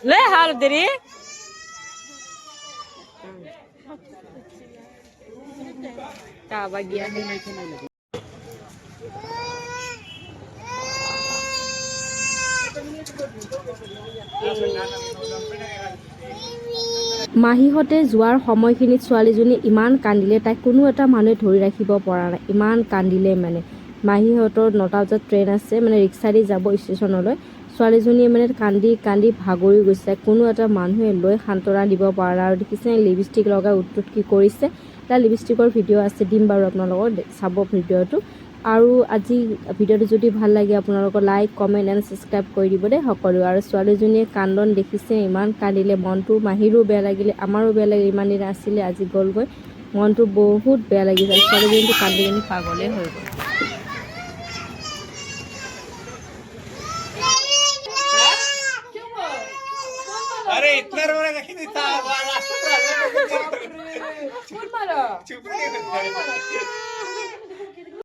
ले हाल तेरी का bagian মাহীহঁতে যোৱাৰ সময়খিনিত ছোৱালীজনী ইমান কান্দিলে, তাইক কোনো এটা মানুহে ধৰি ৰাখিব পৰা নাই, ইমান কান্দিলে মানে। মাহীহঁতৰ 9টা বজাত ট্ৰেইন আছে, মানে ৰিক্সা দি যাব ষ্টেচনলৈ। ছোৱালীজনীয়ে মানে কান্দি কান্দি ভাগৰি গৈছে, কোনো এটা মানুহে লৈ সান্তনা দিব পৰা নাই। আৰু দেখিছে লিপষ্টিক লগাই উৎতুত কি কৰিছে। তাৰ লিপষ্টিকৰ ভিডিঅ' আছে, দিম বাৰু আপোনালোকক, চাব ভিডিঅ'টো। আৰু আজি ভিডিঅ'টো যদি ভাল লাগে আপোনালোকৰ লাইক কমেণ্ট এণ্ড ছাবস্ক্ৰাইব কৰি দিব দেই সকলো। আৰু ছোৱালীজনীয়ে কান্দন দেখিছে, ইমান কান্দিলে, মনটো মাহীৰো বেয়া লাগিলে, আমাৰো বেয়া লাগিলে, ইমান দিন আছিলে আজি গ'লগৈ, মনটো বহুত বেয়া লাগিছে। ছোৱালীজনীটো কান্দি কান্দি পাগলেই হৈ গ'ল। अरे इतना रोने का नहीं था रास्ते पर चुप नहीं